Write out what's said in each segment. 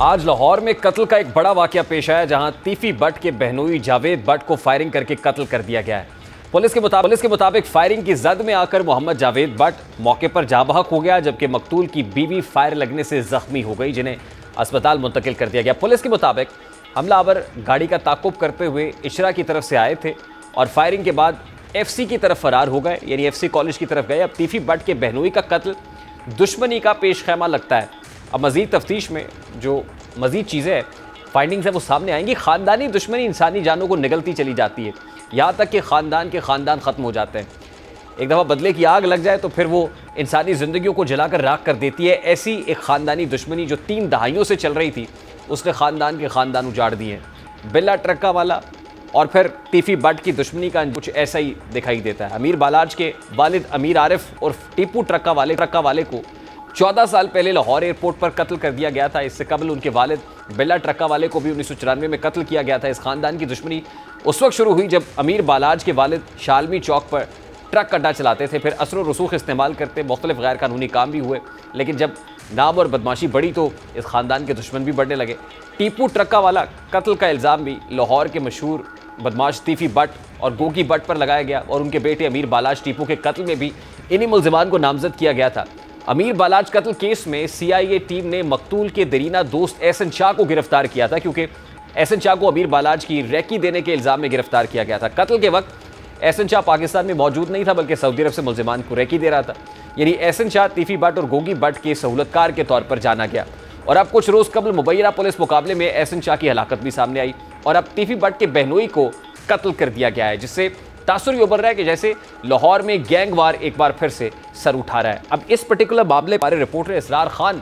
आज लाहौर में कत्ल का एक बड़ा वाकया पेश आया, जहां तीफी बट के बहनोई जावेद बट को फायरिंग करके कत्ल कर दिया गया है। पुलिस के मुताबिक फायरिंग की जद में आकर मोहम्मद जावेद बट मौके पर जाँ बहक हो गया, जबकि मकतूल की बीवी फायर लगने से जख्मी हो गई, जिन्हें अस्पताल मुंतकिल कर दिया गया। पुलिस के मुताबिक हमलावर गाड़ी का ताकुब करते हुए इशरा की तरफ से आए थे और फायरिंग के बाद FC की तरफ फरार हो गए, यानी FC कॉलेज की तरफ गए। अब तीफी बट के बहनोई का कत्ल दुश्मनी का पेश खैमा लगता है। अब मजीद तफ्तीश में जो मजीद चीज़ें फाइंडिंग्स है वो सामने आएंगी। ख़ानदानी दुश्मनी इंसानी जानों को निगलती चली जाती है, यहाँ तक कि ख़ानदान ख़त्म हो जाते हैं। एक दफ़ा बदले की आग लग जाए तो फिर वो इंसानी ज़िंदगियों को जलाकर राख कर देती है। ऐसी एक ख़ानदानी दुश्मनी जो 3 दहाइयों से चल रही थी, उसने ख़ानदान उजाड़ दिए हैं। बिल्ला ट्रक्का वाला और फिर तीफी बट की दुश्मनी का कुछ ऐसा ही दिखाई देता है। अमीर बालाज के वालिद अमीर आरिफ और टीपू ट्रक्का वाले को 14 साल पहले लाहौर एयरपोर्ट पर कत्ल कर दिया गया था। इससे कबल उनके वालिद बिल्ला ट्रक्का वाले को भी 1994 में कत्ल किया गया था। इस खानदान की दुश्मनी उस वक्त शुरू हुई जब अमीर बालाज के वालिद शालमी चौक पर ट्रक अड्डा चलाते थे, फिर असर रसूख इस्तेमाल करते मुख्तलिफ गैर कानूनी काम भी हुए, लेकिन जब नाम और बदमाशी बढ़ी तो इस ख़ानदान के दुश्मन भी बढ़ने लगे। टीपू ट्रक्का वाला कत्ल का इल्ज़ाम भी लाहौर के मशहूर बदमाश तीफी बट और गोगी बट पर लगाया गया और उनके बेटे अमीर बालाज टीपू के कत्ल में भी इन्हीं मुल्ज़िमान को नामजद किया गया था। अमीर बालाज कत्ल केस में CIA टीम ने मकतूल के दरीना दोस्त एहसन शाह को गिरफ्तार किया था, क्योंकि एहसन शाह को अमीर बालाज की रैकी देने के इल्ज़ाम में गिरफ्तार किया गया था। कत्ल के वक्त एहसन शाह पाकिस्तान में मौजूद नहीं था, बल्कि सऊदी अरब से मुल्ज़िमान को रैकी दे रहा था। यानी एहसन शाह तीफी बट और गोगी बट के सहूलतकार के तौर पर जाना गया। और अब कुछ रोज़ कबल मुबैना पुलिस मुकाबले में एहसन शाह की हलाकत भी सामने आई और अब तीफी बट के बहनोई को कत्ल कर दिया गया है, जिससे तासुर ये उभर रहा है कि जैसे लाहौर में गैंग वार एक बार फिर से सर उठा रहा है। अब इस पर्टिकुलर मामले हमारे रिपोर्टर इसरार खान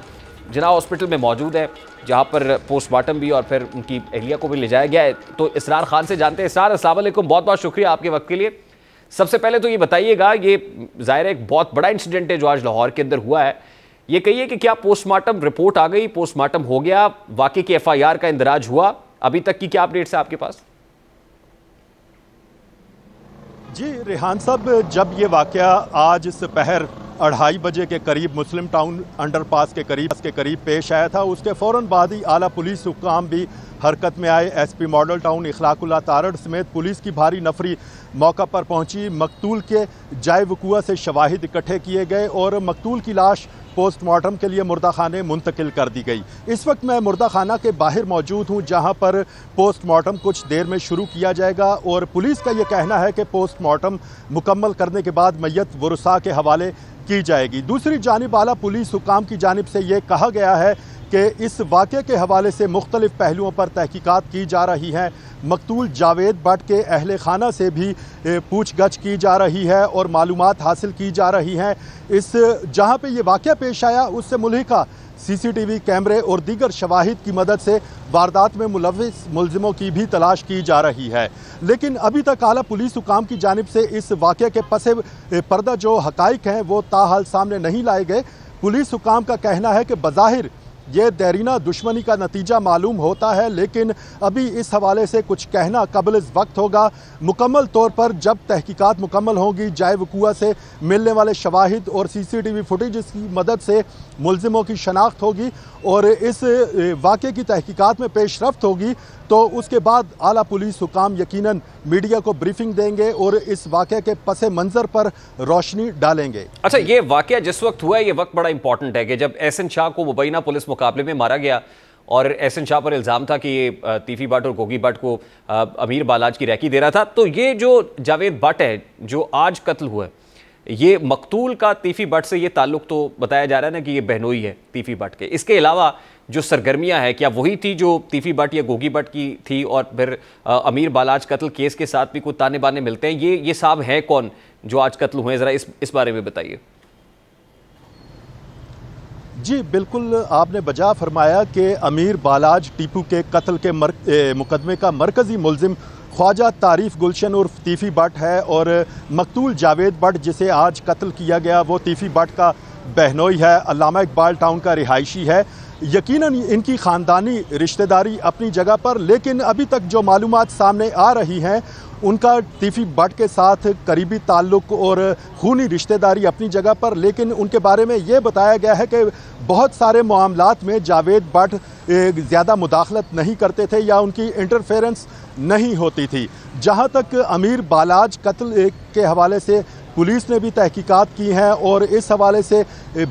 जिना हॉस्पिटल में मौजूद है, जहां पर पोस्टमार्टम भी और फिर उनकी अहलिया को भी ले जाया गया है। तो इसरार खान से जानते हैं। इसरार, अस्सलाम वालेकुम, बहुत बहुत शुक्रिया आपके वक्त के लिए। सबसे पहले तो ये बताइएगा, ये ज़ाहिर है एक बहुत बड़ा इंसिडेंट है जो आज लाहौर के अंदर हुआ है। ये कहिए कि क्या पोस्टमार्टम रिपोर्ट आ गई, पोस्टमार्टम हो गया, वाकई की FIR का इंदराज हुआ, अभी तक की क्या अपडेट्स है आपके पास? जी रेहान साहब, जब ये वाक़या आज दोपहर 2:30 बजे के करीब मुस्लिम टाउन अंडरपास के करीब पेश आया था, उसके फ़ौरन बाद ही आला पुलिस हुक्काम भी हरकत में आए। SP मॉडल टाउन इखलाकुल्लाह तारड़ समेत पुलिस की भारी नफरी मौका पर पहुंची। मकतूल के जाए वक़ूआ से शवाहिद इकट्ठे किए गए और मकतूल की लाश पोस्टमार्टम के लिए मुर्दा खाने मुंतकिल कर दी गई। इस वक्त मैं मुर्दा खाना के बाहर मौजूद हूं, जहां पर पोस्टमार्टम कुछ देर में शुरू किया जाएगा और पुलिस का यह कहना है कि पोस्टमार्टम मुकम्मल करने के बाद मैयत वरुसा के हवाले की जाएगी। दूसरी जानिब आला पुलिस हुकाम की जानिब से ये कहा गया है कि इस वाक़े के हवाले से मुख्तलिफ पहलुओं पर तहकीकात की जा रही हैं। मकतूल जावेद बट के अहले खाना से भी पूछगछ की जा रही है और मालूमात हासिल की जा रही हैं। इस जहां पे ये वाक़या पेश आया उससे मुल्हिका CCTV कैमरे और दीगर शवाहिद की मदद से वारदात में मुलव्विस मुल्ज़िमों की भी तलाश की जा रही है, लेकिन अभी तक आला पुलिस हुकाम की जानिब से इस वाक़े के पसे पर्दा जो हक़ाइक़ हैं वो ताहाल सामने नहीं लाए गए। पुलिस हुकाम का कहना है कि बज़ाहिर ये देरीना दुश्मनी का नतीजा मालूम होता है, लेकिन अभी इस हवाले से कुछ कहना कबल इस वक्त होगा। मुकम्मल तौर पर जब तहकीकात मुकम्मल होंगी, जाए वक़ूआ से मिलने वाले शवाहिद और CCTV फुटेज की मदद से मुल्ज़िमों की शनाख्त होगी और इस वाक़े की तहकीकात में पेशरफ्त होगी, तो उसके बाद आला पुलिस हुकाम यकीनन मीडिया को ब्रीफिंग देंगे और इस वाक़े के पसे मंज़र पर रोशनी डालेंगे। अच्छा, ये वाक़या जिस वक्त हुआ है, ये वक्त बड़ा इंपॉर्टेंट है कि जब एहसन शाह को मुबैना पुलिस मुकाबले में मारा गया और एहसन शाह पर इल्ज़ाम था कि ये तीफी बट और गोगी बट को अमीर बालाज की रैकी दे रहा था, तो ये जो जावेद बट है जो आज कत्ल हुआ है, ये मकतूल का तीफी बट से ये ताल्लुक़ तो बताया जा रहा है ना कि ये बहनोई है तीफी बट के। इसके अलावा जो सरगर्मियां हैं, क्या वही थी जो तीफी बट या गोगी बट की थी और फिर अमीर बालाज कत्ल केस के साथ भी कुछ ताने बाने मिलते हैं? ये साहब हैं कौन जो आज कत्ल हुए, ज़रा इस बारे में बताइए। जी बिल्कुल, आपने बजा फरमाया कि अमीर बालाज टीपू के कत्ल के मुकदमे का मरकज़ी मुल्ज़िम ख्वाजा तारीफ गुलशन उर्फ तीफी बट है और मकतूल जावेद बट जिसे आज कत्ल किया गया वो तीफी बट का बहनोई है, अल्लामा इकबाल टाउन का रिहायशी है। यकीनन इनकी ख़ानदानी रिश्तेदारी अपनी जगह पर, लेकिन अभी तक जो मालूमात सामने आ रही हैं उनका तीफी भट्ट के साथ करीबी ताल्लुक़ और खूनी रिश्तेदारी अपनी जगह पर, लेकिन उनके बारे में ये बताया गया है कि बहुत सारे मामलात में जावेद भट्ट ज़्यादा मुदाखलत नहीं करते थे या उनकी इंटरफेरेंस नहीं होती थी। जहाँ तक अमीर बालाज कत्ल के हवाले से पुलिस ने भी तहकीकात की हैं और इस हवाले से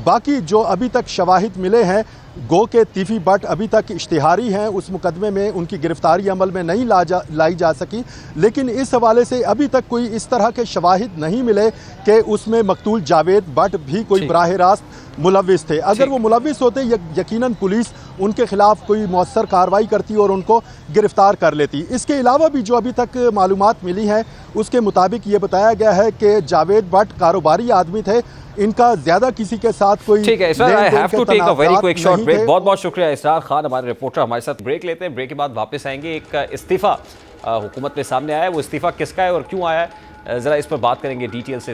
बाकी जो अभी तक शवाहिद मिले हैं, गो के तीफी भट्ट अभी तक इश्तिहारी हैं, उस मुकदमे में उनकी गिरफ्तारी अमल में नहीं लाई जा सकी, लेकिन इस हवाले से अभी तक कोई इस तरह के शवाहिद नहीं मिले कि उसमें मकतूल जावेद भट्ट भी कोई बराह रास्त मुलविस थे। अगर वो मुलविस होते यकीनन पुलिस उनके खिलाफ कोई मौसर कार्रवाई करती और उनको गिरफ्तार कर लेती। इसके अलावा भी जो अभी तक मालूमात मिली हैं उसके मुताबिक ये बताया गया है कि जावेद भट्ट कारोबारी आदमी थे, इनका ज्यादा किसी के साथ कोई ठीक है sir, I have to take a very quick short break. बहुत बहुत शुक्रिया इसरार खान हमारे रिपोर्टर हमारे साथ। ब्रेक लेते हैं, ब्रेक के बाद वापस आएंगे। एक इस्तीफा हुकूमत में सामने आया है, वो इस्तीफा किसका है और क्यों आया है, जरा इस पर बात करेंगे डिटेल से।